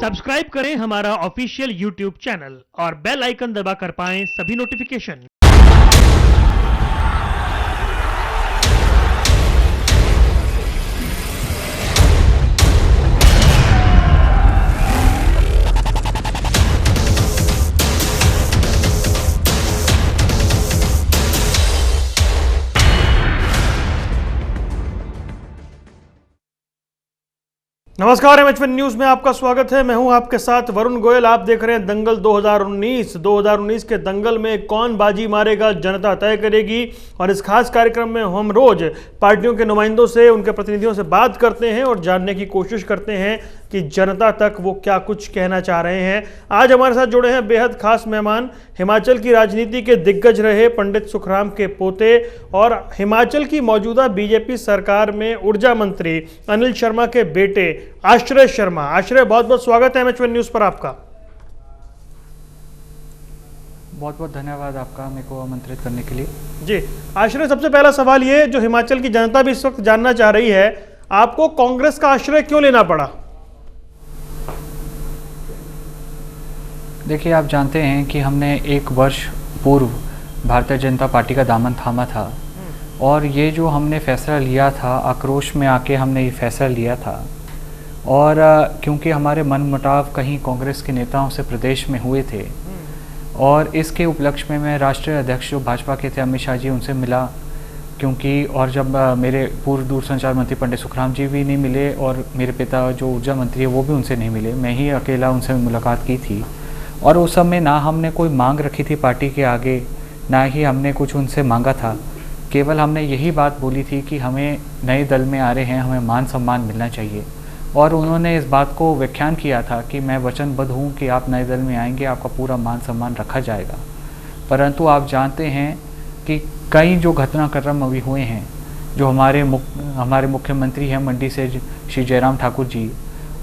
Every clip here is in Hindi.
सब्सक्राइब करें हमारा ऑफिशियल यूट्यूब चैनल और बेल आइकन दबाकर पाएं सभी नोटिफिकेशन। नमस्कार, एमएच1 न्यूज में आपका स्वागत है। मैं हूं आपके साथ वरुण गोयल। आप देख रहे हैं दंगल 2019 के दंगल में कौन बाजी मारेगा, जनता तय करेगी। और इस खास कार्यक्रम में हम रोज पार्टियों के नुमाइंदों से, उनके प्रतिनिधियों से बात करते हैं और जानने की कोशिश करते हैं कि जनता तक वो क्या कुछ कहना चाह रहे हैं। आज हमारे साथ जुड़े हैं बेहद खास मेहमान, हिमाचल की राजनीति के दिग्गज रहे पंडित सुखराम के पोते और हिमाचल की मौजूदा बीजेपी सरकार में ऊर्जा मंत्री अनिल शर्मा के बेटे आश्रय शर्मा। आश्रय, बहुत बहुत स्वागत है एमएच1 न्यूज पर आपका। बहुत बहुत धन्यवाद आपका मेरे को आमंत्रित करने के लिए। जी आश्रय, सबसे पहला सवाल ये, जो हिमाचल की जनता भी इस वक्त जानना चाह रही है, आपको कांग्रेस का आश्रय क्यों लेना पड़ा? देखिए, आप जानते हैं कि हमने एक वर्ष पूर्व भारतीय जनता पार्टी का दामन थामा था और ये जो हमने फैसला लिया था, आक्रोश में आके हमने ये फैसला लिया था। और क्योंकि हमारे मनमुटाव कहीं कांग्रेस के नेताओं से प्रदेश में हुए थे और इसके उपलक्ष्य में मैं राष्ट्रीय अध्यक्ष जो भाजपा के थे अमित शाह जी, उनसे मिला। क्योंकि और जब मेरे पूर्व दूरसंचार मंत्री पंडित सुखराम जी भी नहीं मिले और मेरे पिता जो ऊर्जा मंत्री है वो भी उनसे नहीं मिले, मैं ही अकेला उनसे मुलाकात की थी। और उस समय ना हमने कोई मांग रखी थी पार्टी के आगे, ना ही हमने कुछ उनसे मांगा था। केवल हमने यही बात बोली थी कि हमें नए दल में आ रहे हैं, हमें मान सम्मान मिलना चाहिए। और उन्होंने इस बात को व्याख्यान किया था कि मैं वचनबद्ध हूँ कि आप नए दल में आएंगे, आपका पूरा मान सम्मान रखा जाएगा। परंतु आप जानते हैं कि कई जो घटनाक्रम अभी हुए हैं, जो हमारे मुख्यमंत्री हैं मंडी से श्री जयराम ठाकुर जी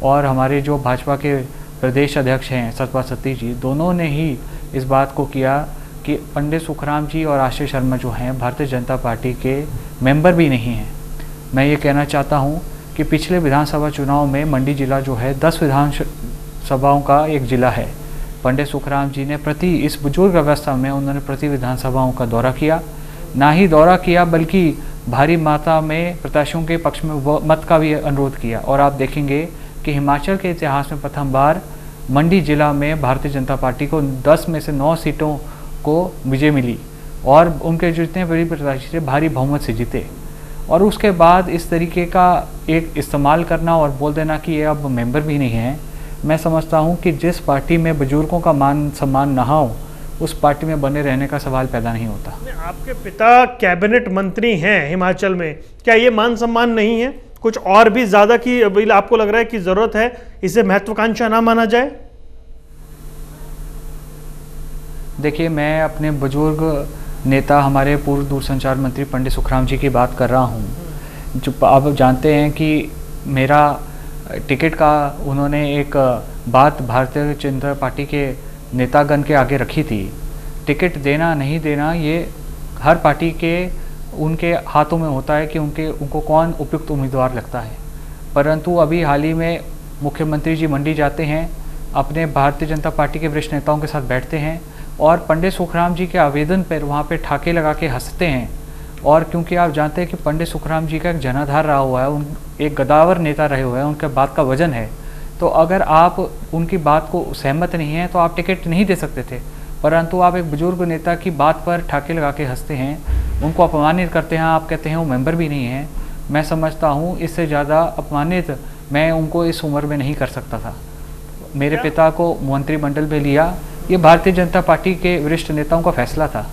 और हमारे जो भाजपा के प्रदेश अध्यक्ष हैं सतपाल सत्ती जी, दोनों ने ही इस बात को किया कि पंडित सुखराम जी और आश्रय शर्मा जो हैं भारतीय जनता पार्टी के मेंबर भी नहीं हैं। मैं ये कहना चाहता हूँ कि पिछले विधानसभा चुनाव में मंडी जिला जो है 10 विधानसभाओं का एक जिला है। पंडित सुखराम जी ने इस बुजुर्ग अवस्था में उन्होंने प्रति विधानसभाओं का दौरा किया, ना ही दौरा किया बल्कि भारी मात्रा में प्रत्याशियों के पक्ष में मत का भी अनुरोध किया। और आप देखेंगे कि हिमाचल के इतिहास में प्रथम बार मंडी जिला में भारतीय जनता पार्टी को 10 में से 9 सीटों को विजय मिली और उनके जितने बड़ी प्रत्याशी थे भारी बहुमत से जीते। और उसके बाद इस तरीके का एक इस्तेमाल करना और बोल देना कि ये अब मेंबर भी नहीं है, मैं समझता हूँ कि जिस पार्टी में बुजुर्गों का मान सम्मान ना हो उस पार्टी में बने रहने का सवाल पैदा नहीं होता। आपके पिता कैबिनेट मंत्री हैं हिमाचल में, क्या ये मान सम्मान नहीं है? कुछ और भी ज्यादा की आपको लग रहा है कि जरूरत है, इसे महत्वाकांक्षा ना माना जाए? देखिए, मैं अपने बुजुर्ग नेता हमारे पूर्व दूरसंचार मंत्री पंडित सुखराम जी की बात कर रहा हूँ। जो आप जानते हैं कि मेरा टिकट का उन्होंने एक बात भारतीय जनता पार्टी के नेतागण के आगे रखी थी। टिकट देना नहीं देना ये हर पार्टी के उनके हाथों में होता है कि उनको कौन उपयुक्त उम्मीदवार लगता है। परंतु अभी हाल ही में मुख्यमंत्री जी मंडी जाते हैं, अपने भारतीय जनता पार्टी के वरिष्ठ नेताओं के साथ बैठते हैं और पंडित सुखराम जी के आवेदन पर वहाँ पे ठाके लगा के हंसते हैं। और क्योंकि आप जानते हैं कि पंडित सुखराम जी का एक जनाधार रहा हुआ है, एक गदावर नेता रहे हुए हैं, उनके बात का वजन है। तो अगर आप उनकी बात को सहमत नहीं हैं तो आप टिकट नहीं दे सकते थे। परंतु आप एक बुजुर्ग नेता की बात पर ठाके लगा के हंसते हैं, उनको अपमानित करते हैं, आप कहते हैं वो मेंबर भी नहीं है। मैं समझता हूँ इससे ज़्यादा अपमानित मैं उनको इस उम्र में नहीं कर सकता था। मेरे पिता को मंत्रिमंडल में लिया, ये भारतीय जनता पार्टी के वरिष्ठ नेताओं का फैसला था।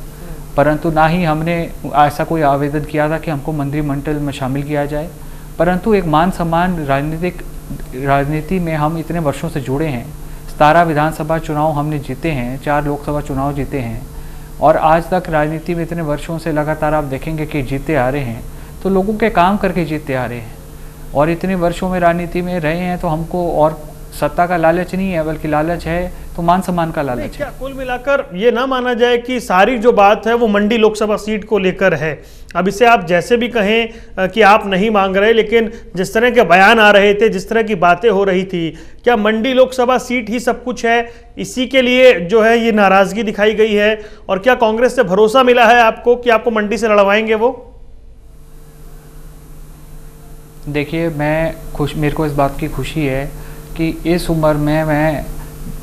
परंतु ना ही हमने ऐसा कोई आवेदन किया था कि हमको मंत्रिमंडल में शामिल किया जाए। परंतु एक मान सम्मान राजनीति में हम इतने वर्षों से जुड़े हैं। 17 विधानसभा चुनाव हमने जीते हैं, 4 लोकसभा चुनाव जीते हैं और आज तक राजनीति में इतने वर्षों से लगातार आप देखेंगे कि जीते आ रहे हैं। तो लोगों के काम करके जीते आ रहे हैं और इतने वर्षों में राजनीति में रहे हैं। तो हमको और सत्ता का लालच नहीं है, बल्कि लालच है तो मान सम्मान का लालच है। क्या कुल मिलाकर ये ना माना जाए कि सारी जो बात है वो मंडी लोकसभा सीट को लेकर है? अब इसे आप जैसे भी कहें कि आप नहीं मांग रहे, लेकिन जिस तरह के बयान आ रहे थे, जिस तरह की बातें हो रही थी, क्या मंडी लोकसभा सीट ही सब कुछ है? इसी के लिए जो है ये नाराजगी दिखाई गई है? और क्या कांग्रेस से भरोसा मिला है आपको कि आपको मंडी से लड़वाएंगे वो? देखिए, मेरे को इस बात की खुशी है कि इस उम्र में मैं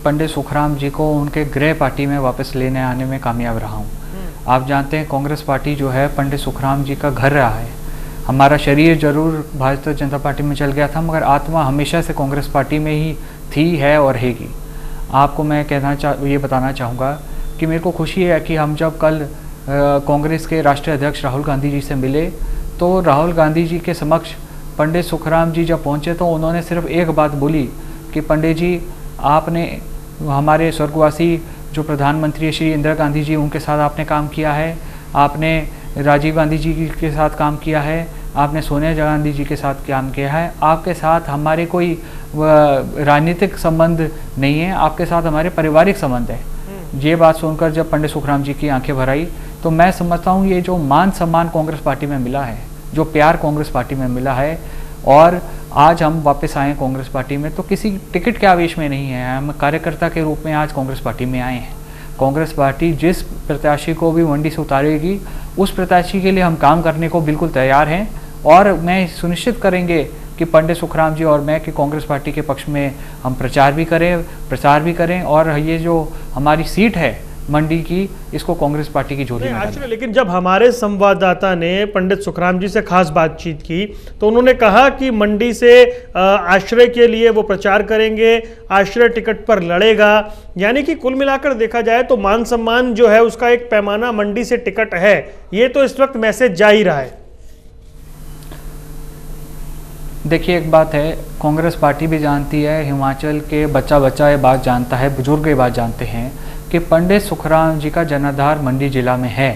पंडित सुखराम जी को उनके गृह पार्टी में वापस लेने आने में कामयाब रहा हूँ। आप जानते हैं कांग्रेस पार्टी जो है पंडित सुखराम जी का घर रहा है। हमारा शरीर जरूर भारतीय जनता पार्टी में चल गया था, मगर आत्मा हमेशा से कांग्रेस पार्टी में ही थी, है और रहेगी। आपको मैं ये बताना चाहूँगा कि मेरे को खुशी है कि हम जब कल कांग्रेस के राष्ट्रीय अध्यक्ष राहुल गांधी जी से मिले, तो राहुल गांधी जी के समक्ष पंडित सुखराम जी जब पहुँचे तो उन्होंने सिर्फ एक बात बोली कि पंडित जी, आपने हमारे स्वर्गवासी जो प्रधानमंत्री श्री इंदिरा गांधी जी, उनके साथ आपने काम किया है, आपने राजीव गांधी जी के साथ काम किया है, आपने सोनिया गांधी जी के साथ काम किया है। आपके साथ हमारे कोई राजनीतिक संबंध नहीं है, आपके साथ हमारे पारिवारिक संबंध है। ये बात सुनकर जब पंडित सुखराम जी की आंखें भर आई, तो मैं समझता हूँ ये जो मान सम्मान कांग्रेस पार्टी में मिला है, जो प्यार कांग्रेस पार्टी में मिला है, और आज हम वापस आए कांग्रेस पार्टी में, तो किसी टिकट के आवेश में नहीं है। हम कार्यकर्ता के रूप में आज कांग्रेस पार्टी में आए हैं। कांग्रेस पार्टी जिस प्रत्याशी को भी मंडी से उतारेगी, उस प्रत्याशी के लिए हम काम करने को बिल्कुल तैयार हैं, और मैं सुनिश्चित करेंगे कि पंडित सुखराम जी और मैं कि कांग्रेस पार्टी के पक्ष में हम प्रचार भी करें, और ये जो हमारी सीट है मंडी की, इसको कांग्रेस पार्टी की झोली में डालें। लेकिन जब हमारे संवाददाता ने पंडित सुखराम जी से खास बातचीत की, तो उन्होंने कहा कि मंडी से आश्रय के लिए वो प्रचार करेंगे, आश्रय टिकट पर लड़ेगा। यानी कि कुल मिलाकर देखा जाए तो मान सम्मान जो है उसका एक पैमाना मंडी से टिकट है। ये तो इस वक्त मैसेज जा ही रहा है। देखिए, एक बात है, कांग्रेस पार्टी भी जानती है, हिमाचल के बच्चा ये बात जानता है, बुजुर्ग ये बात जानते हैं कि पंडित सुखराम जी का जन्मदार मंडी जिला में है।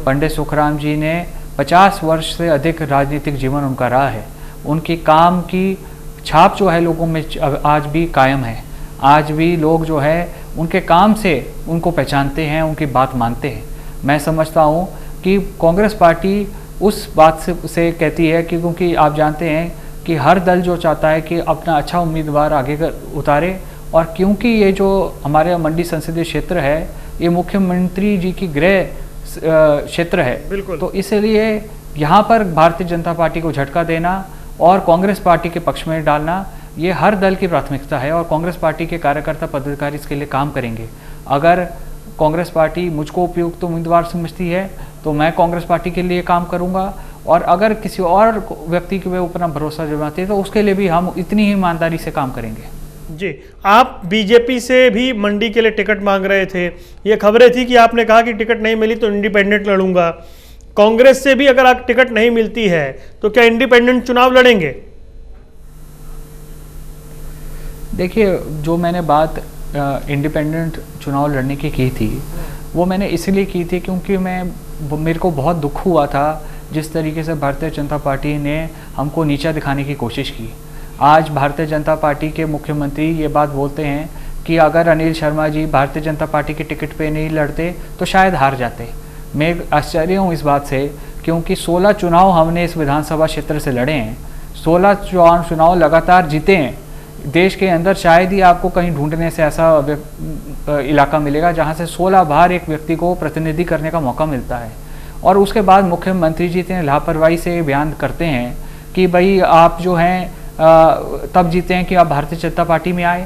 पंडित सुखराम जी ने 50 वर्ष से अधिक राजनीतिक जीवन उनका रहा है। उनकी काम की छाप जो है लोगों में आज भी कायम है। आज भी लोग जो है उनके काम से उनको पहचानते हैं, उनकी बात मानते हैं। मैं समझता हूँ कि कांग्रेस पार्टी उस बात से कहती है कि, क्योंकि आप जानते हैं कि हर दल जो चाहता है कि अपना अच्छा उम्मीदवार आगे उतारे, और क्योंकि ये जो हमारे मंडी संसदीय क्षेत्र है, ये मुख्यमंत्री जी की गृह क्षेत्र है, तो इसलिए यहाँ पर भारतीय जनता पार्टी को झटका देना और कांग्रेस पार्टी के पक्ष में डालना, ये हर दल की प्राथमिकता है, और कांग्रेस पार्टी के कार्यकर्ता पदाधिकारी इसके लिए काम करेंगे। अगर कांग्रेस पार्टी मुझको उपयुक्त उम्मीदवार समझती है तो मैं कांग्रेस पार्टी के लिए काम करूँगा, और अगर किसी और व्यक्ति के ऊपर भरोसा जमाते हैं तो उसके लिए भी हम इतनी ही ईमानदारी से काम करेंगे। जी, आप बीजेपी से भी मंडी के लिए टिकट मांग रहे थे। ये खबरें थी कि आपने कहा कि टिकट नहीं मिली तो इंडिपेंडेंट लड़ूंगा। कांग्रेस से भी अगर आप टिकट नहीं मिलती है तो क्या इंडिपेंडेंट चुनाव लड़ेंगे? देखिए, जो मैंने बात इंडिपेंडेंट चुनाव लड़ने की थी, वो मैंने इसलिए की थी क्योंकि मेरे को बहुत दुख हुआ था जिस तरीके से भारतीय जनता पार्टी ने हमको नीचा दिखाने की कोशिश की। आज भारतीय जनता पार्टी के मुख्यमंत्री ये बात बोलते हैं कि अगर अनिल शर्मा जी भारतीय जनता पार्टी के टिकट पे नहीं लड़ते तो शायद हार जाते। मैं आश्चर्य हूँ इस बात से, क्योंकि 16 चुनाव हमने इस विधानसभा क्षेत्र से लड़े हैं, 16 चुनाव लगातार जीते हैं। देश के अंदर शायद ही आपको कहीं ढूंढने से ऐसा इलाका मिलेगा जहाँ से 16 बार एक व्यक्ति को प्रतिनिधि करने का मौका मिलता है। और उसके बाद मुख्यमंत्री जी इतने लापरवाही से बयान करते हैं कि भाई आप जो हैं तब जीते हैं कि आप भारतीय जनता पार्टी में आए,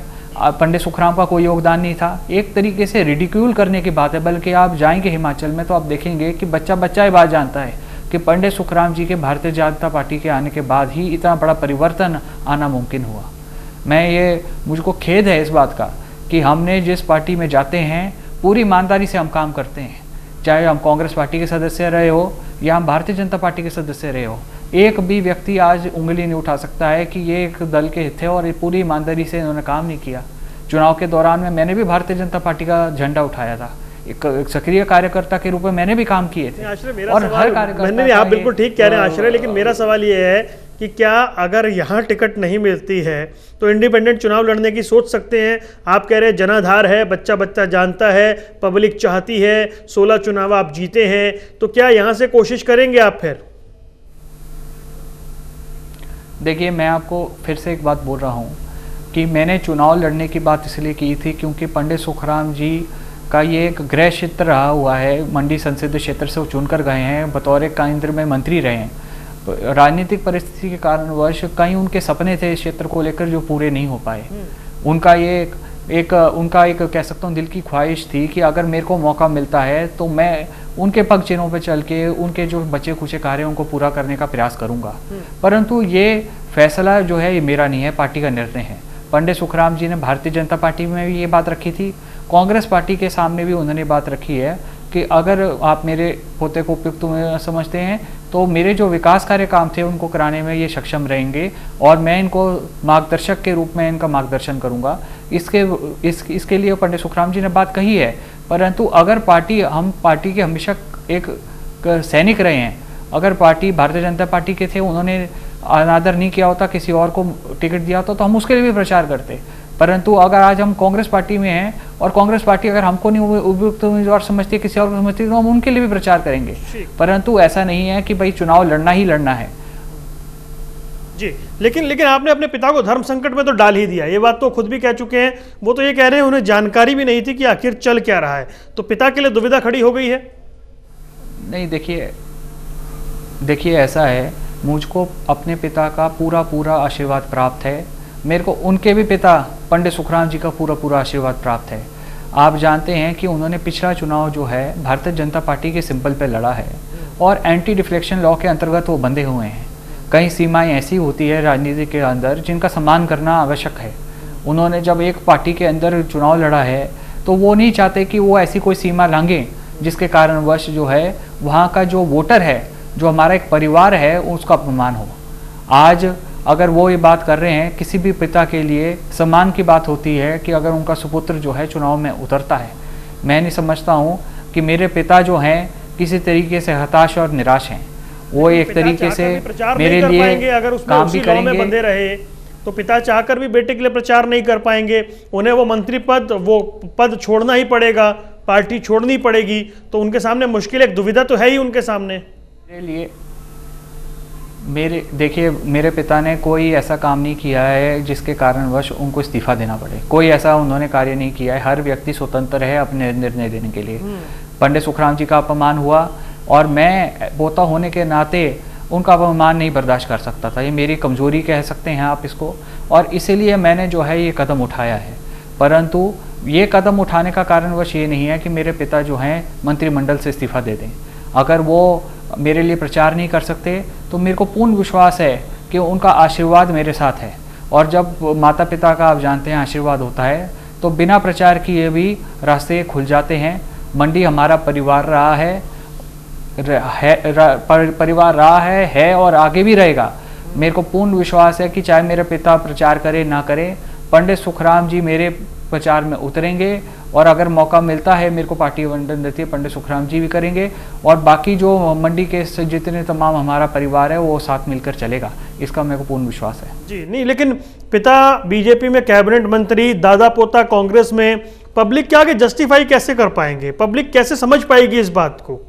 पंडित सुखराम का कोई योगदान नहीं था। एक तरीके से रिडिक्यूल करने की बात है। बल्कि आप जाएंगे हिमाचल में तो आप देखेंगे कि बच्चा ये बात जानता है कि पंडित सुखराम जी के भारतीय जनता पार्टी के आने के बाद ही इतना बड़ा परिवर्तन आना मुमकिन हुआ। मुझको खेद है इस बात का कि हमने जिस पार्टी में जाते हैं पूरी ईमानदारी से हम काम करते हैं, चाहे हम कांग्रेस पार्टी के सदस्य रहे हो या हम भारतीय जनता पार्टी के सदस्य रहे हो। एक भी व्यक्ति आज उंगली नहीं उठा सकता है कि ये एक दल के हित थे और ये पूरी ईमानदारी से इन्होंने काम नहीं किया। चुनाव के दौरान में मैंने भी भारतीय जनता पार्टी का झंडा उठाया था, एक सक्रिय कार्यकर्ता के रूप में मैंने भी काम किए थे। और हर कार्यकर्ता, आप बिल्कुल ठीक कह रहे हैं आश्रय, लेकिन मेरा सवाल ये है कि क्या अगर यहाँ टिकट नहीं मिलती है तो इंडिपेंडेंट चुनाव लड़ने की सोच सकते हैं? आप कह रहे हैं जनाधार है, बच्चा बच्चा जानता है, पब्लिक चाहती है, 16 चुनाव आप जीते हैं, तो क्या यहाँ से कोशिश करेंगे आप फिर? देखिए, मैं आपको फिर से एक बात बोल रहा हूँ कि मैंने चुनाव लड़ने की बात इसलिए की थी क्योंकि पंडित सुखराम जी का ये एक गृह क्षेत्र रहा हुआ है। मंडी संसदीय क्षेत्र से वो चुनकर गए हैं, बतौर केंद्र में मंत्री रहे हैं। राजनीतिक परिस्थिति के कारणवश कई उनके सपने थे इस क्षेत्र को लेकर जो पूरे नहीं हो पाए। उनका ये उनका एक कह सकता हूँ दिल की ख्वाहिश थी कि अगर मेरे को मौका मिलता है तो मैं उनके पग चिन्हों पर चल के उनके जो बचे खुचे कार्य उनको पूरा करने का प्रयास करूंगा। परंतु ये फैसला जो है ये मेरा नहीं है, पार्टी का निर्णय है। पंडित सुखराम जी ने भारतीय जनता पार्टी में भी ये बात रखी थी, कांग्रेस पार्टी के सामने भी उन्होंने बात रखी है कि अगर आप मेरे पोते को उपयुक्त समझते हैं तो मेरे जो विकास कार्य काम थे उनको कराने में ये सक्षम रहेंगे और मैं इनको मार्गदर्शक के रूप में इनका मार्गदर्शन करूंगा। इसके लिए पंडित सुखराम जी ने बात कही है। परंतु अगर हम पार्टी के हमेशा एक सैनिक रहे हैं, अगर पार्टी भारतीय जनता पार्टी के थे, उन्होंने अनादर नहीं किया होता, किसी और को टिकट दिया होता तो हम उसके लिए भी प्रचार करते। परंतु अगर आज हम कांग्रेस पार्टी में हैं और कांग्रेस पार्टी अगर हमको नहीं उपयुक्त उम्मीदवार समझती है, किसी और को समझती है, तो हम उनके लिए भी प्रचार करेंगे। परंतु ऐसा नहीं है कि भाई चुनाव लड़ना ही लड़ना है जी। लेकिन आपने अपने पिता को धर्म संकट में तो डाल ही दिया, ये बात तो खुद भी कह चुके हैं। वो तो ये कह रहे हैं उन्हें जानकारी भी नहीं थी कि आखिर चल क्या रहा है, तो पिता के लिए दुविधा खड़ी हो गई है। नहीं, देखिए ऐसा है, मुझको अपने पिता का पूरा आशीर्वाद प्राप्त है। मेरे को उनके भी पिता पंडित सुखराम जी का पूरा आशीर्वाद प्राप्त है। आप जानते हैं कि उन्होंने पिछला चुनाव जो है भारतीय जनता पार्टी के सिंबल पे लड़ा है और एंटी डिफ्लेक्शन लॉ के अंतर्गत वो बंधे हुए हैं। कई सीमाएं ऐसी होती है राजनीति के अंदर जिनका सम्मान करना आवश्यक है। उन्होंने जब एक पार्टी के अंदर चुनाव लड़ा है तो वो नहीं चाहते कि वो ऐसी कोई सीमा लांघें जिसके कारणवश जो है वहाँ का जो वोटर है, जो हमारा एक परिवार है, उसका अपमान हो। आज अगर वो ये बात कर रहे हैं, किसी भी पिता के लिए सम्मान की बात होती है कि अगर उनका सुपुत्र जो है चुनाव में उतरता है। मैं नहीं समझता हूँ कि मेरे पिता जो हैं किसी तरीके से हताश और निराश हैं। वो एक तरीके से मेरे लिए अगर काम भी करेंगे। बंधे रहे तो पिता चाहकर भी बेटे के लिए प्रचार नहीं कर पाएंगे, उन्हें वो मंत्री पद छोड़ना ही पड़ेगा, पार्टी छोड़नी पड़ेगी, तो उनके सामने मुश्किल, एक दुविधा तो है ही उनके सामने। मेरे लिए देखिए, मेरे पिता ने कोई ऐसा काम नहीं किया है जिसके कारणवश उनको इस्तीफा देना पड़े। कोई ऐसा उन्होंने कार्य नहीं किया है। हर व्यक्ति स्वतंत्र है अपने निर्णय देने के लिए। पंडित सुखराम जी का अपमान हुआ और मैं पोता होने के नाते उनका अपमान नहीं बर्दाश्त कर सकता था। ये मेरी कमजोरी कह सकते हैं आप इसको, और इसीलिए मैंने जो है ये कदम उठाया है। परंतु ये कदम उठाने का कारणवश ये नहीं है कि मेरे पिता जो हैं मंत्रिमंडल से इस्तीफा दे दें। अगर वो मेरे लिए प्रचार नहीं कर सकते तो मेरे को पूर्ण विश्वास है कि उनका आशीर्वाद मेरे साथ है। और जब माता पिता का आप जानते हैं आशीर्वाद होता है तो बिना प्रचार किए भी रास्ते खुल जाते हैं। मंडी हमारा परिवार रहा है और आगे भी रहेगा। मेरे को पूर्ण विश्वास है कि चाहे मेरे पिता प्रचार करे ना करे, पंडित सुखराम जी मेरे प्रचार में उतरेंगे और अगर मौका मिलता है, मेरे को पार्टी आवंटन देती है, पंडित सुखराम जी भी करेंगे और बाकी जो मंडी के जितने तमाम हमारा परिवार है वो साथ मिलकर चलेगा। इसका मेरे को पूर्ण विश्वास है जी। नहीं, लेकिन पिता बीजेपी में कैबिनेट मंत्री, दादा पोता कांग्रेस में, पब्लिक क्या आगे जस्टिफाई कैसे कर पाएंगे? पब्लिक कैसे समझ पाएगी इस बात को?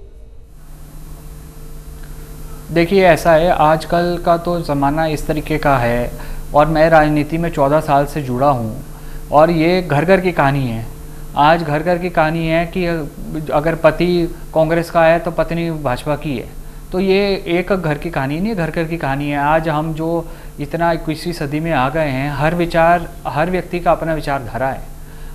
देखिए ऐसा है, आजकल का तो ज़माना इस तरीके का है और मैं राजनीति में 14 साल से जुड़ा हूँ और ये घर घर की कहानी है। आज घर घर की कहानी है कि अगर पति कांग्रेस का है तो पत्नी भाजपा की है। तो ये एक घर की कहानी नहीं है, घर घर की कहानी है। आज हम जो इतना 21वीं सदी में आ गए हैं, हर व्यक्ति का अपना विचारधारा है।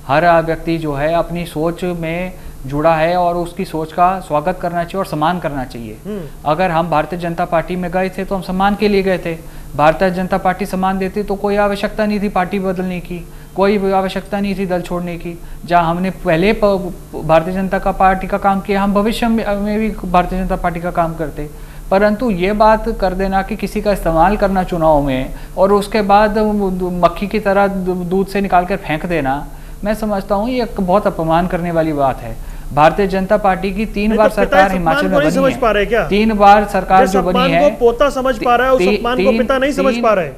हर व्यक्ति जो है अपनी सोच में जुड़ा है और उसकी सोच का स्वागत करना चाहिए और सम्मान करना चाहिए। अगर हम भारतीय जनता पार्टी में गए थे तो हम सम्मान के लिए गए थे। भारतीय जनता पार्टी सम्मान देती तो कोई आवश्यकता नहीं थी पार्टी बदलने की, कोई आवश्यकता नहीं थी दल छोड़ने की। जहाँ हमने पहले भारतीय जनता पार्टी का काम किया, हम भविष्य में भी भारतीय जनता पार्टी का काम करते। परंतु ये बात कर देना कि किसी का इस्तेमाल करना चुनाव में और उसके बाद मक्खी की तरह दूध से निकाल कर फेंक देना, मैं समझता हूँ ये एक बहुत अपमान करने वाली बात है। भारतीय जनता पार्टी की 3 बार सरकार हिमाचल में बनी समझ है। पा रहे क्या? 3 बार सरकार जो बनी है, को पोता समझ पा रहा है, उस अपमान को पिता नहीं समझ पा रहे।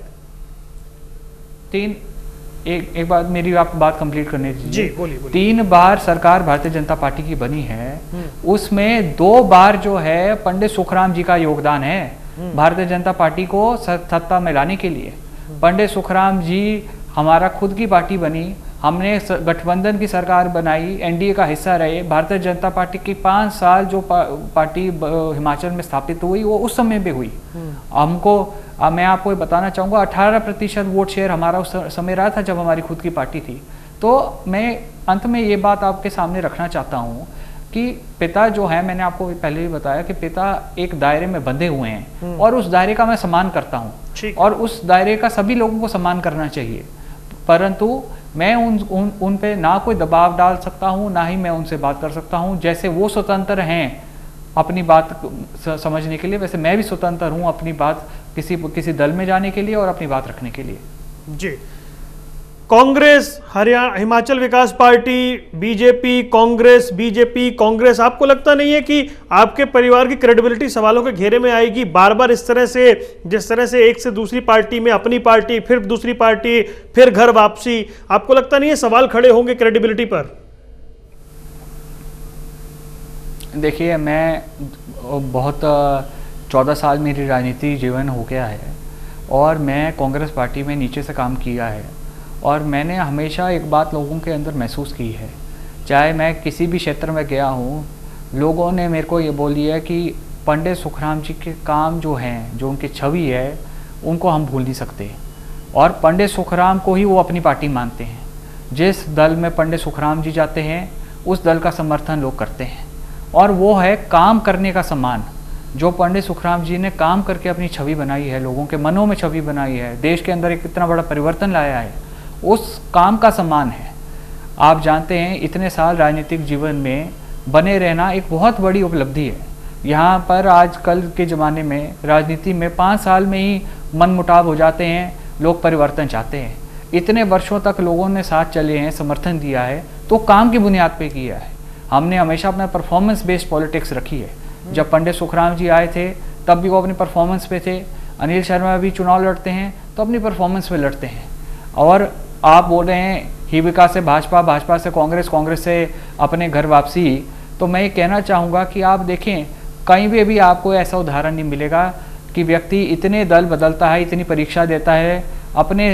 एक बात, मेरी आप बात कंप्लीट करने दीजिए। जी बोलिए। 3 बार सरकार भारतीय जनता पार्टी की बनी है, उसमें 2 बार जो है पंडित सुखराम जी का योगदान है भारतीय जनता पार्टी को सत्ता में लाने के लिए। पंडित सुखराम जी, हमारा खुद की पार्टी बनी, हमने गठबंधन की सरकार बनाई, एनडीए का हिस्सा रहे। भारतीय जनता पार्टी की 5 साल जो पार्टी हिमाचल में स्थापित हुई वो उस समय पे हुई। हमको मैं आपको ये बताना चाहूँगा 18% वोट शेयर हमारा उस समय रहा था जब हमारी खुद की पार्टी थी। तो मैं अंत में ये बात आपके सामने रखना चाहता हूँ कि पिता जो है, मैंने आपको पहले भी बताया कि पिता एक दायरे में बंधे हुए हैं और उस दायरे का मैं सम्मान करता हूँ और उस दायरे का सभी लोगों को सम्मान करना चाहिए। परंतु मैं उन पे ना कोई दबाव डाल सकता हूँ, ना ही मैं उनसे बात कर सकता हूँ। जैसे वो स्वतंत्र हैं अपनी बात समझने के लिए, वैसे मैं भी स्वतंत्र हूँ अपनी बात किसी दल में जाने के लिए और अपनी बात रखने के लिए। जी, कांग्रेस, हरियाणा, हिमाचल विकास पार्टी, बीजेपी, कांग्रेस, आपको लगता नहीं है कि आपके परिवार की क्रेडिबिलिटी सवालों के घेरे में आएगी बार बार इस तरह से, जिस तरह से एक से दूसरी पार्टी में, अपनी पार्टी फिर दूसरी पार्टी फिर घर वापसी? आपको लगता नहीं है सवाल खड़े होंगे क्रेडिबिलिटी पर? देखिए, मैं बहुत 14 साल मेरी राजनीति जीवन हो गया है और मैं कांग्रेस पार्टी में नीचे से काम किया है और मैंने हमेशा एक बात लोगों के अंदर महसूस की है, चाहे मैं किसी भी क्षेत्र में गया हूँ, लोगों ने मेरे को ये बोली है कि पंडित सुखराम जी के काम जो हैं, जो उनकी छवि है, उनको हम भूल नहीं सकते और पंडित सुखराम को ही वो अपनी पार्टी मानते हैं। जिस दल में पंडित सुखराम जी जाते हैं उस दल का समर्थन लोग करते हैं और वो है काम करने का सम्मान। जो पंडित सुखराम जी ने काम करके अपनी छवि बनाई है, लोगों के मनों में छवि बनाई है, देश के अंदर एक इतना बड़ा परिवर्तन लाया है, उस काम का सम्मान है। आप जानते हैं इतने साल राजनीतिक जीवन में बने रहना एक बहुत बड़ी उपलब्धि है। यहाँ पर आजकल के ज़माने में राजनीति में 5 साल में ही मनमुटाव हो जाते हैं, लोग परिवर्तन चाहते हैं। इतने वर्षों तक लोगों ने साथ चले हैं, समर्थन दिया है, तो काम की बुनियाद पे किया है। हमने हमेशा अपना परफॉर्मेंस बेस्ड पॉलिटिक्स रखी है। जब पंडित सुखराम जी आए थे तब भी वो अपनी परफॉर्मेंस पे थे, अनिल शर्मा भी चुनाव लड़ते हैं तो अपनी परफॉर्मेंस पे लड़ते हैं। और आप बोल रहे हैं हिविका से भाजपा, भाजपा से कांग्रेस, कांग्रेस से अपने घर वापसी, तो मैं ये कहना चाहूँगा कि आप देखें कहीं भी अभी आपको ऐसा उदाहरण नहीं मिलेगा कि व्यक्ति इतने दल बदलता है, इतनी परीक्षा देता है, अपने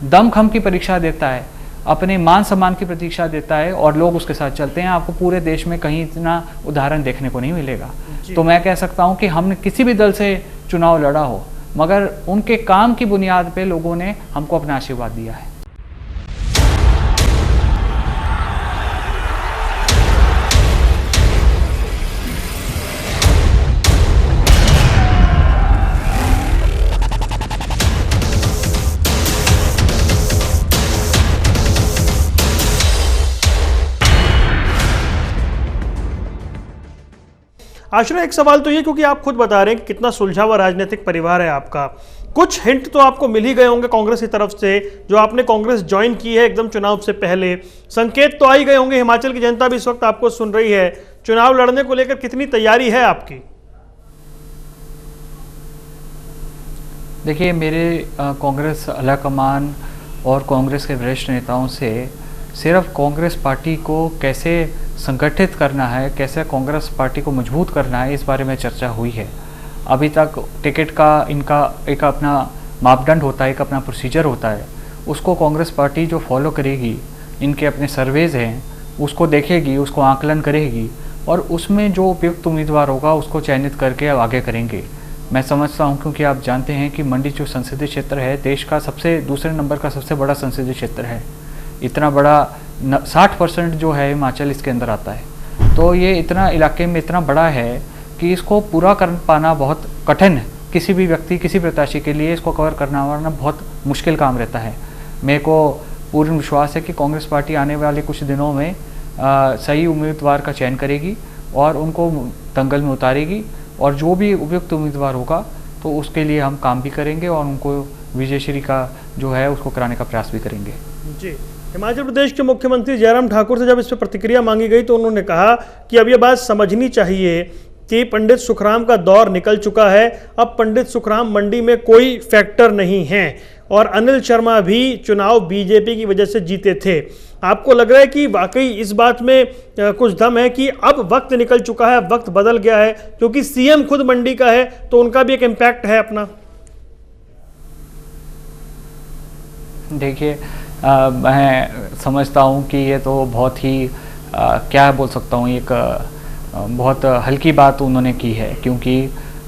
दमखम की परीक्षा देता है, अपने मान सम्मान की प्रतीक्षा देता है और लोग उसके साथ चलते हैं। आपको पूरे देश में कहीं इतना उदाहरण देखने को नहीं मिलेगा। तो मैं कह सकता हूं कि हमने किसी भी दल से चुनाव लड़ा हो, मगर उनके काम की बुनियाद पे लोगों ने हमको अपना आशीर्वाद दिया है। आश्रय, एक सवाल तो ये, क्योंकि आप खुद बता रहे हैं कि कितना सुलझा हुआ राजनीतिक परिवार है आपका, कुछ हिंट तो आपको मिल ही गए होंगे कांग्रेस की तरफ से, जो आपने कांग्रेस ज्वाइन की है एकदम चुनाव से पहले, संकेत तो आ ही गए होंगे। हिमाचल की जनता भी इस वक्त आपको सुन रही है, चुनाव लड़ने को लेकर कितनी तैयारी है आपकी? देखिए, मेरे कांग्रेस आलाकमान और कांग्रेस के वरिष्ठ नेताओं से सिर्फ कांग्रेस पार्टी को कैसे संगठित करना है, कैसे कांग्रेस पार्टी को मजबूत करना है, इस बारे में चर्चा हुई है। अभी तक टिकट का इनका एक अपना मापदंड होता है, एक अपना प्रोसीजर होता है, उसको कांग्रेस पार्टी जो फॉलो करेगी, इनके अपने सर्वेज हैं उसको देखेगी, उसको आकलन करेगी और उसमें जो उपयुक्त उम्मीदवार होगा उसको चयनित करके आगे करेंगे। मैं समझता हूं, क्योंकि आप जानते हैं कि मंडी जो संसदीय क्षेत्र है देश का दूसरे नंबर का सबसे बड़ा संसदीय क्षेत्र है। इतना बड़ा 60% जो है हिमाचल इसके अंदर आता है, तो ये इतना इलाके में इतना बड़ा है कि इसको पूरा कर पाना बहुत कठिन है। किसी भी व्यक्ति, किसी प्रत्याशी के लिए इसको कवर करना बहुत मुश्किल काम रहता है। मेरे को पूर्ण विश्वास है कि कांग्रेस पार्टी आने वाले कुछ दिनों में सही उम्मीदवार का चयन करेगी और उनको दंगल में उतारेगी और जो भी उपयुक्त उम्मीदवार होगा तो उसके लिए हम काम भी करेंगे और उनको विजयश्री का जो है उसको कराने का प्रयास भी करेंगे। जी, हिमाचल प्रदेश के मुख्यमंत्री जयराम ठाकुर से जब इस पर प्रतिक्रिया मांगी गई तो उन्होंने कहा कि अब यह बात समझनी चाहिए कि पंडित सुखराम का दौर निकल चुका है, अब पंडित सुखराम मंडी में कोई फैक्टर नहीं है और अनिल शर्मा भी चुनाव बीजेपी की वजह से जीते थे। आपको लग रहा है कि वाकई इस बात में कुछ दम है कि अब वक्त निकल चुका है, वक्त बदल गया है, क्योंकि सीएम खुद मंडी का है तो उनका भी एक इम्पैक्ट है अपना? देखिए, मैं समझता हूँ कि ये तो बहुत ही क्या बोल सकता हूँ, एक बहुत हल्की बात उन्होंने की है, क्योंकि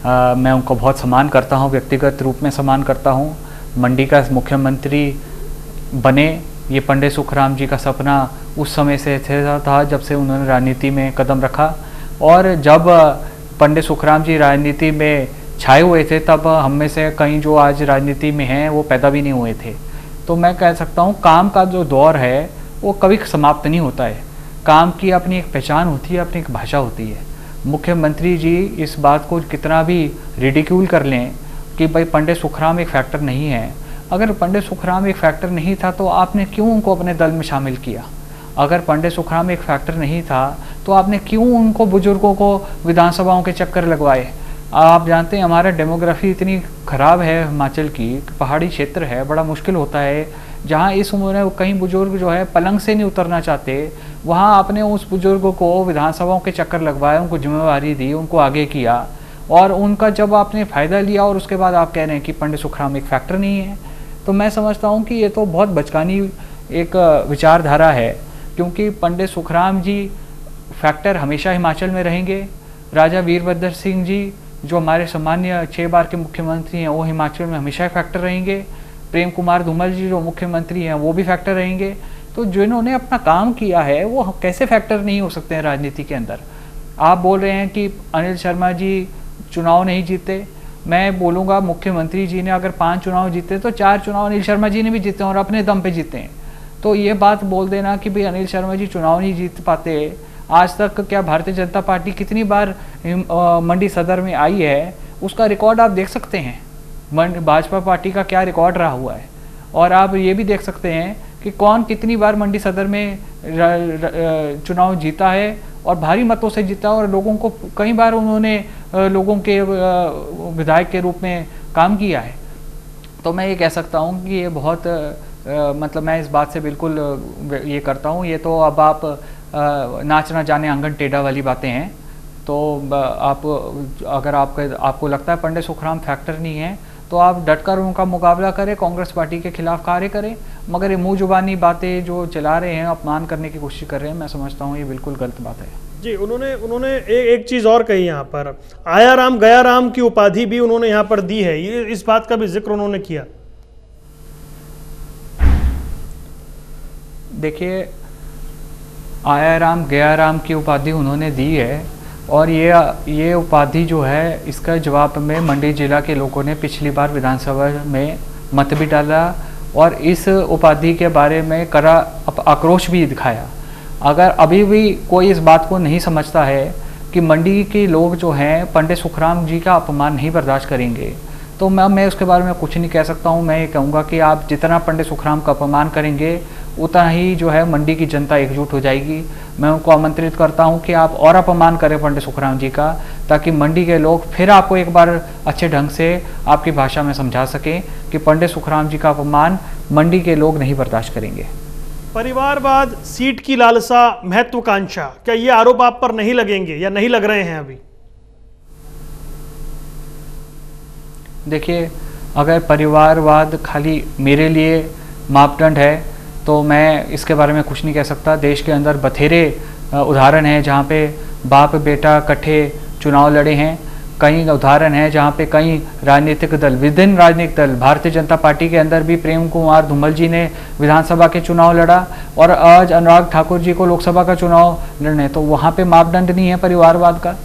मैं उनको बहुत सम्मान करता हूँ, व्यक्तिगत रूप में सम्मान करता हूँ। मंडी का मुख्यमंत्री बने, ये पंडित सुखराम जी का सपना उस समय से था जब से उन्होंने राजनीति में कदम रखा, और जब पंडित सुखराम जी राजनीति में छाए हुए थे तब हम में से कई जो आज राजनीति में हैं वो पैदा भी नहीं हुए थे। तो मैं कह सकता हूँ काम का जो दौर है वो कभी समाप्त नहीं होता है। काम की अपनी एक पहचान होती है, अपनी एक भाषा होती है। मुख्यमंत्री जी इस बात को कितना भी रिडिक्यूल कर लें कि भाई पंडित सुखराम एक फैक्टर नहीं है, अगर पंडित सुखराम एक फैक्टर नहीं था तो आपने क्यों उनको अपने दल में शामिल किया? अगर पंडित सुखराम एक फैक्टर नहीं था तो आपने क्यों उनको बुजुर्गों को विधानसभाओं के चक्कर लगवाए? आप जानते हैं हमारा डेमोग्राफी इतनी ख़राब है हिमाचल की, पहाड़ी क्षेत्र है, बड़ा मुश्किल होता है। जहाँ इस उम्र में कई बुजुर्ग जो है पलंग से नहीं उतरना चाहते, वहाँ आपने उस बुजुर्गों को विधानसभाओं के चक्कर लगवाए, उनको जिम्मेवारी दी, उनको आगे किया, और उनका जब आपने फ़ायदा लिया और उसके बाद आप कह रहे हैं कि पंडित सुखराम एक फैक्टर नहीं है, तो मैं समझता हूँ कि ये तो बहुत बचकानी एक विचारधारा है। क्योंकि पंडित सुखराम जी फैक्टर हमेशा हिमाचल में रहेंगे। राजा वीरभद्र सिंह जी जो हमारे सम्मान्य 6 बार के मुख्यमंत्री हैं वो हिमाचल में हमेशा फैक्टर रहेंगे। प्रेम कुमार धूमल जी जो मुख्यमंत्री हैं वो भी फैक्टर रहेंगे। तो जिन्होंने अपना काम किया है वो कैसे फैक्टर नहीं हो सकते हैं राजनीति के अंदर? आप बोल रहे हैं कि अनिल शर्मा जी चुनाव नहीं जीते, मैं बोलूँगा मुख्यमंत्री जी ने अगर 5 चुनाव जीते तो 4 चुनाव अनिल शर्मा जी ने भी जीते और अपने दम पे जीते हैं। तो ये बात बोल देना कि भाई अनिल शर्मा जी चुनाव नहीं जीत पाते, आज तक क्या भारतीय जनता पार्टी कितनी बार मंडी सदर में आई है उसका रिकॉर्ड आप देख सकते हैं। भाजपा पार्टी का क्या रिकॉर्ड रहा हुआ है, और आप ये भी देख सकते हैं कि कौन कितनी बार मंडी सदर में चुनाव जीता है और भारी मतों से जीता, और लोगों को कई बार उन्होंने लोगों के विधायक के रूप में काम किया है। तो मैं ये कह सकता हूँ कि ये बहुत मतलब मैं इस बात से बिल्कुल ये करता हूँ। ये तो अब आप नाच ना जाने आंगन टेढ़ा वाली बातें हैं। तो आप अगर आपको लगता है पंडित सुखराम फैक्टर नहीं है तो आप डटकर उनका मुकाबला करें, कांग्रेस पार्टी के खिलाफ कार्य करें। मगर ये मुँह जुबानी बातें जो चला रहे हैं, अपमान करने की कोशिश कर रहे हैं, मैं समझता हूँ ये बिल्कुल गलत बात है। जी, उन्होंने एक चीज़ और कही यहाँ पर, आया राम गया राम की उपाधि भी उन्होंने यहाँ पर दी है, ये इस बात का भी जिक्र उन्होंने किया। देखिए, आया राम गया राम की उपाधि उन्होंने दी है, और ये उपाधि जो है इसका जवाब में मंडी जिला के लोगों ने पिछली बार विधानसभा में मत भी डाला और इस उपाधि के बारे में कड़ा आक्रोश भी दिखाया। अगर अभी भी कोई इस बात को नहीं समझता है कि मंडी के लोग जो हैं पंडित सुखराम जी का अपमान नहीं बर्दाश्त करेंगे, तो मैं उसके बारे में कुछ नहीं कह सकता हूँ। मैं ये कहूँगा कि आप जितना पंडित सुखराम का अपमान करेंगे उतना ही जो है मंडी की जनता एकजुट हो जाएगी। मैं उनको आमंत्रित करता हूं कि आप और अपमान करें पंडित सुखराम जी का, ताकि मंडी के लोग फिर आपको एक बार अच्छे ढंग से आपकी भाषा में समझा सकें कि पंडित सुखराम जी का अपमान मंडी के लोग नहीं बर्दाश्त करेंगे। परिवारवाद, सीट की लालसा, महत्वाकांक्षा, क्या ये आरोप आप पर नहीं लगेंगे या नहीं लग रहे हैं अभी? देखिए, अगर परिवारवाद खाली मेरे लिए मापदंड है तो मैं इसके बारे में कुछ नहीं कह सकता। देश के अंदर बथेरे उदाहरण हैं जहाँ पे बाप बेटा इकट्ठे चुनाव लड़े हैं। कई उदाहरण हैं जहाँ पे कई राजनीतिक दल, विभिन्न राजनीतिक दल, भारतीय जनता पार्टी के अंदर भी प्रेम कुमार धूमल जी ने विधानसभा के चुनाव लड़ा और आज अनुराग ठाकुर जी को लोकसभा का चुनाव लड़ने, तो वहाँ पे मापदंड नहीं है परिवारवाद का।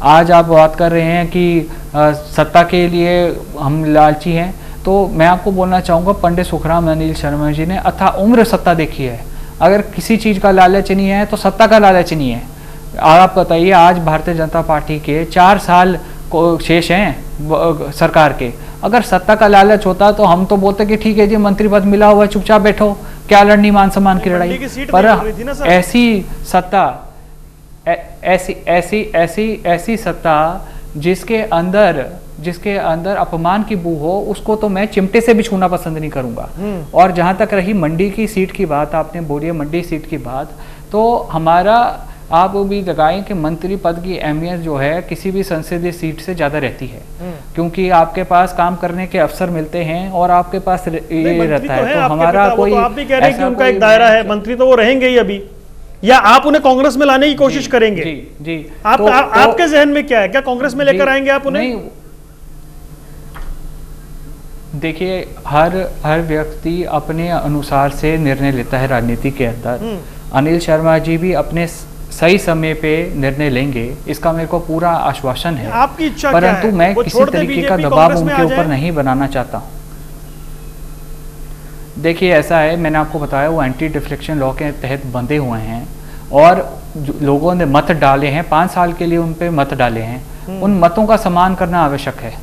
आज आप बात कर रहे हैं कि सत्ता के लिए हम लालची हैं, तो मैं आपको बोलना चाहूँगा पंडित सुखराम अनिल शर्मा जी ने अथा उम्र सत्ता देखी है। अगर किसी चीज़ का लालच नहीं है तो सत्ता का लालच नहीं है। आप बताइए, आज भारतीय जनता पार्टी के 4 साल को शेष हैं सरकार के। अगर सत्ता का लालच होता तो हम तो बोलते कि ठीक है जी मंत्री पद मिला हुआ है, चुपचाप बैठो, क्या लड़नी मान सम्मान की मंडी लड़ाई? की सीट पर नहीं मिल रही थी ना सर। ऐसी सत्ता, ऐसी सत्ता जिसके अंदर अपमान की बू हो, उसको तो मैं चिमटे से भी छूना पसंद नहीं करूंगा। और जहां तक रही मंडी की सीट की बात, आपने बोली है मंडी सीट की बात, तो हमारा आप भी लगाएं कि मंत्री पद की अहमियत जो है किसी भी संसदीय सीट से ज्यादा रहती है, क्योंकि आपके पास काम करने के अवसर मिलते हैं और आपके पास ये रहता है। तो हमारा कोई, आप भी कह रहे हैं कि उनका एक दायरा है, मंत्री तो वो रहेंगे ही अभी, या आप उन्हें कांग्रेस में लाने की कोशिश करेंगे? जी। आपके जहन में क्या है, क्या कांग्रेस में लेकर आएंगे आप उन्हें? नहीं, देखिए हर व्यक्ति अपने अनुसार से निर्णय लेता है राजनीति के अंदर। अनिल शर्मा जी भी अपने सही समय पे निर्णय लेंगे, इसका मेरे को पूरा आश्वासन है। आपकी इच्छा क्या है? परंतु मैं किसी तरीके का दबाव उनके ऊपर नहीं बनाना चाहता हूँ। देखिए ऐसा है, मैंने आपको बताया वो एंटी डिफ्लेक्शन लॉ के तहत बंधे हुए हैं और लोगों ने मत डाले हैं, 5 साल के लिए उन पे मत डाले हैं। उन मतों का सम्मान करना आवश्यक है।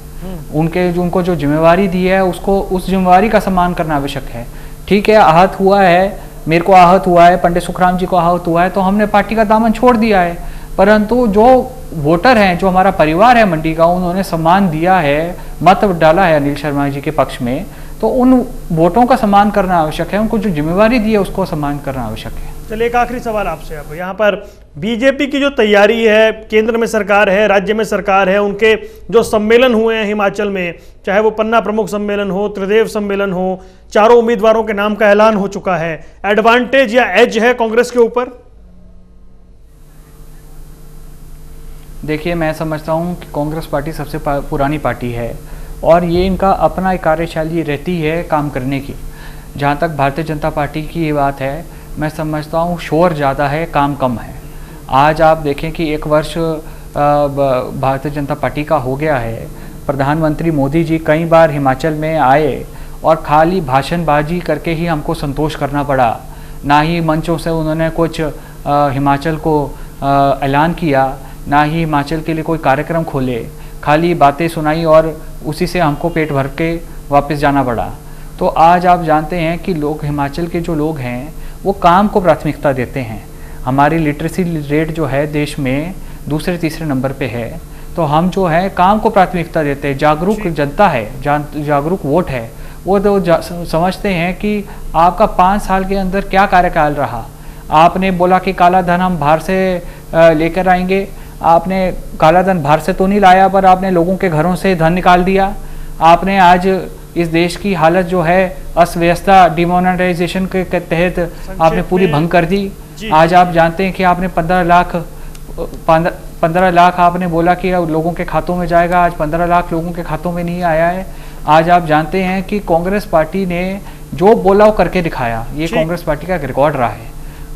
उनको जो जिम्मेवारी दी है उसको, उस जिम्मेवारी का सम्मान करना आवश्यक है। ठीक है, आहत हुआ है, मेरे को आहत हुआ है, पंडित सुखराम जी को आहत हुआ है, तो हमने पार्टी का दामन छोड़ दिया है। परंतु जो वोटर हैं, जो हमारा परिवार है मंडी का, उन्होंने सम्मान दिया है, मत डाला है अनिल शर्मा जी के पक्ष में, तो उन वोटों का सम्मान करना आवश्यक है। उनको जो जिम्मेवारी दी है उसको सम्मान करना आवश्यक है। चलिए एक आखिरी सवाल आपसे। अब यहाँ पर बीजेपी की जो तैयारी है, केंद्र में सरकार है, राज्य में सरकार है, उनके जो सम्मेलन हुए हैं हिमाचल में, चाहे वो पन्ना प्रमुख सम्मेलन हो, त्रिदेव सम्मेलन हो, चारों उम्मीदवारों के नाम का ऐलान हो चुका है, एडवांटेज या एज है कांग्रेस के ऊपर? देखिए मैं समझता हूँ कि कांग्रेस पार्टी सबसे पुरानी पार्टी है और ये इनका अपना एक कार्यशैली रहती है काम करने की। जहाँ तक भारतीय जनता पार्टी की ये बात है, मैं समझता हूँ शोर ज़्यादा है, काम कम है। आज आप देखें कि 1 वर्ष भारतीय जनता पार्टी का हो गया है। प्रधानमंत्री मोदी जी कई बार हिमाचल में आए और खाली भाषणबाजी करके ही हमको संतोष करना पड़ा। ना ही मंचों से उन्होंने कुछ हिमाचल को ऐलान किया, ना ही हिमाचल के लिए कोई कार्यक्रम खोले, खाली बातें सुनाई और उसी से हमको पेट भर के वापस जाना पड़ा। तो आज आप जानते हैं कि लोग, हिमाचल के जो लोग हैं, वो काम को प्राथमिकता देते हैं। हमारी लिटरेसी रेट जो है देश में दूसरे तीसरे नंबर पे है, तो हम जो है काम को प्राथमिकता देते हैं। जागरूक जनता है, जागरूक वोट है, वो तो समझते हैं कि आपका 5 साल के अंदर क्या कार्यकाल रहा। आपने बोला कि काला धन हम बाहर से लेकर आएंगे, आपने काला धन बाहर से तो नहीं लाया, पर आपने लोगों के घरों से धन निकाल दिया। आपने आज इस देश की हालत जो है अस्त व्यवस्था, डिमोनेटाइजेशन के तहत आपने पूरी भंग कर दी। आज आप जानते हैं कि आपने 15 लाख आपने बोला कि लोगों के खातों में जाएगा, आज 15 लाख लोगों के खातों में नहीं आया है। आज आप जानते हैं कि कांग्रेस पार्टी ने जो बोला वो करके दिखाया, ये कांग्रेस पार्टी का रिकॉर्ड रहा है।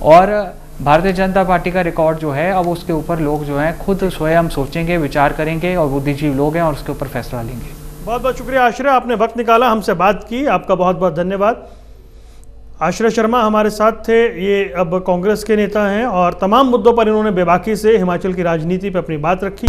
और भारतीय जनता पार्टी का रिकॉर्ड जो है, अब उसके ऊपर लोग जो हैं खुद स्वयं सोचेंगे, विचार करेंगे और बुद्धिजीवी लोग हैं और उसके ऊपर फैसला लेंगे। बहुत बहुत शुक्रिया आश्रय, आपने वक्त निकाला, हमसे बात की, आपका बहुत बहुत धन्यवाद। आश्रय शर्मा हमारे साथ थे, ये अब कांग्रेस के नेता हैं और तमाम मुद्दों पर इन्होंने बेबाकी से हिमाचल की राजनीति पर अपनी बात रखी।